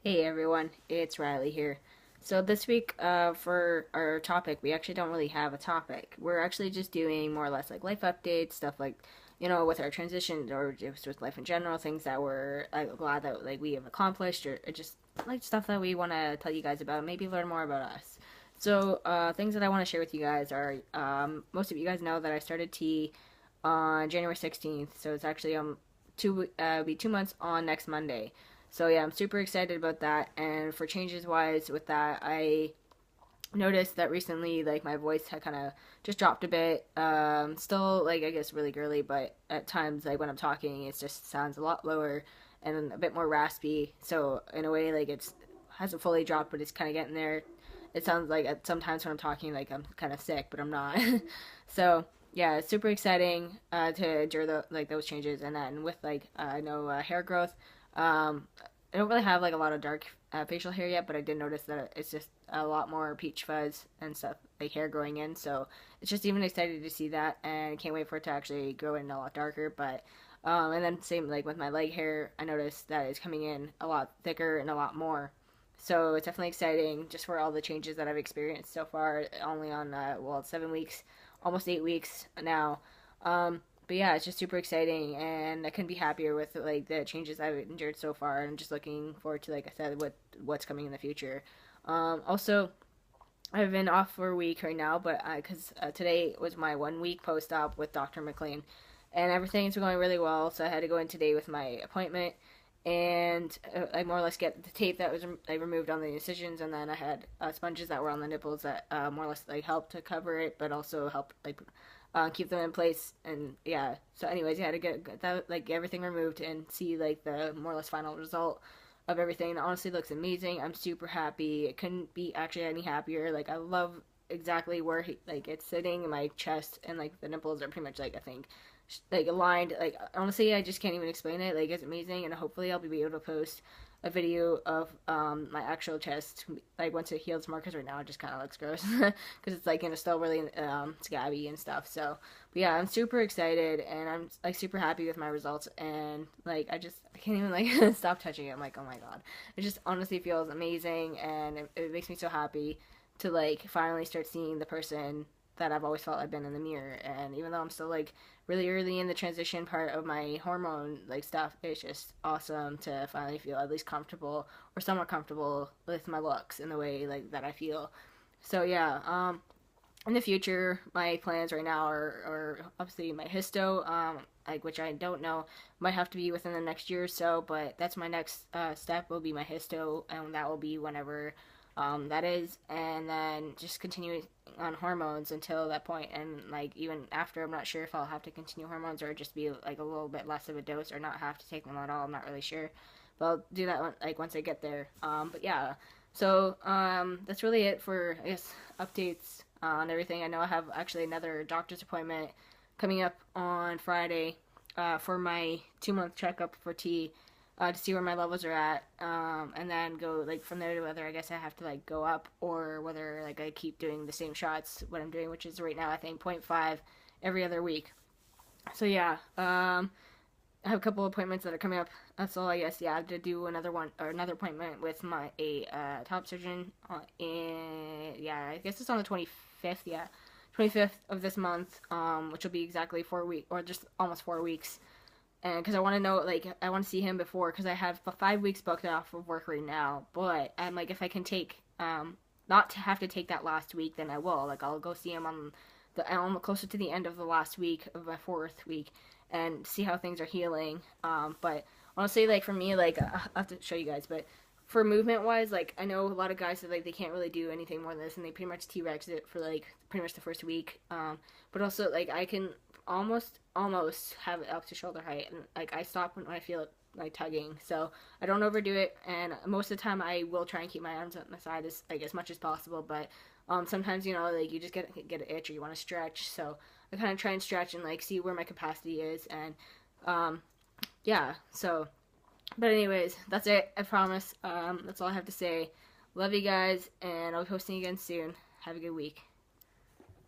Hey everyone, it's Riley here. So this week, for our topic, we actually don't really have a topic. We're actually just doing more or less like life updates, stuff like, with our transitions or just with life in general, things that we're glad that like we have accomplished, or just like stuff that we want to tell you guys about, maybe learn more about us. So things that I want to share with you guys are, most of you guys know that I started tea on January 16th, so it's actually be 2 months on next Monday. So yeah, I'm super excited about that. And for changes wise with that, I noticed that recently like my voice had kind of just dropped a bit. Still like I guess really girly, but at times like when I'm talking, it just sounds a lot lower and a bit more raspy. So in a way, like it's hasn't fully dropped, but it's kind of getting there. It sounds like sometimes when I'm talking, like I'm kind of sick, but I'm not. So yeah, it's super exciting to endure those changes, and then with like I know hair growth. I don't really have like a lot of dark facial hair yet, but I did notice that it's just a lot more peach fuzz and stuff like hair growing in. So it's just even excited to see that, and can't wait for it to actually grow in a lot darker. But and then same like with my leg hair, I noticed that it's coming in a lot thicker and a lot more. So it's definitely exciting just for all the changes that I've experienced so far. Only on well, 7 weeks, almost 8 weeks now. But yeah, it's just super exciting, and I couldn't be happier with like the changes I've endured so far. And I'm just looking forward to, like I said, what's coming in the future. Also, I've been off for a week right now, but because today was my 1 week post op with Dr. McLean, and everything's going really well. So I had to go in today with my appointment, and I more or less get the tape that was I removed on the incisions, and then I had sponges that were on the nipples that more or less like helped to cover it, but also helped like keep them in place. And yeah, so anyways, you had to get that like everything removed and see like the more or less final result of everything. It honestly looks amazing. I'm super happy. It couldn't be actually any happier. Like I love exactly where like it's sitting in my chest, and like the nipples are pretty much like I think like aligned. Like honestly, I just can't even explain it. Like it's amazing, and hopefully I'll be able to post a video of my actual chest like once it heals more, because right now it just kind of looks gross because it's like still really scabby and stuff. So but yeah, I'm super excited, and I'm like super happy with my results, and like I can't even like stop touching it. I'm like, oh my god, it just honestly feels amazing, and it makes me so happy to like finally start seeing the person that I've always felt I've been in the mirror. And even though I'm still like really early in the transition part of my hormone like stuff, it's just awesome to finally feel at least comfortable or somewhat comfortable with my looks in the way like that I feel. So yeah, in the future, my plans right now are obviously my histo, like which I don't know, might have to be within the next year or so, but that's my next step will be my histo, and that will be whenever that is, and then just continue on hormones until that point, and like even after, I'm not sure if I'll have to continue hormones or just be like a little bit less of a dose or not have to take them at all. I'm not really sure, but I'll do that like once I get there. But yeah, so that's really it for I guess updates on everything. I know I have actually another doctor's appointment coming up on Friday for my 2 month checkup for T, to see where my levels are at, and then go like from there to whether I guess I have to like go up or whether like I keep doing the same shots what I'm doing, which is right now I think 0.5 every other week. So yeah, I have a couple appointments that are coming up. That's all I guess. Yeah, I have to do another one or another appointment with my a top surgeon. In yeah, I guess it's on the 25th. Yeah, 25th of this month. Which will be exactly 4 weeks or just almost 4 weeks. And because I want to know, like, I want to see him before, because I have 5 weeks booked off of work right now. But I'm like, if I can take, not to have to take that last week, then I will. Like, I'll go see him on closer to the end of the last week of my 4th week, and see how things are healing. But honestly, like for me, like I'll have to show you guys, but for movement wise, like I know a lot of guys that like they can't really do anything more than this, and they pretty much T-Rex it for like pretty much the first week. But also like I can almost have it up to shoulder height, and like I stop when I feel it like tugging, so I don't overdo it. And most of the time I will try and keep my arms on the side as much as possible, but sometimes like you just get an itch or you want to stretch, so I kind of try and stretch and like see where my capacity is. And yeah, so but anyways, that's it. I promise. That's all I have to say. Love you guys, and I'll be posting again soon. Have a good week.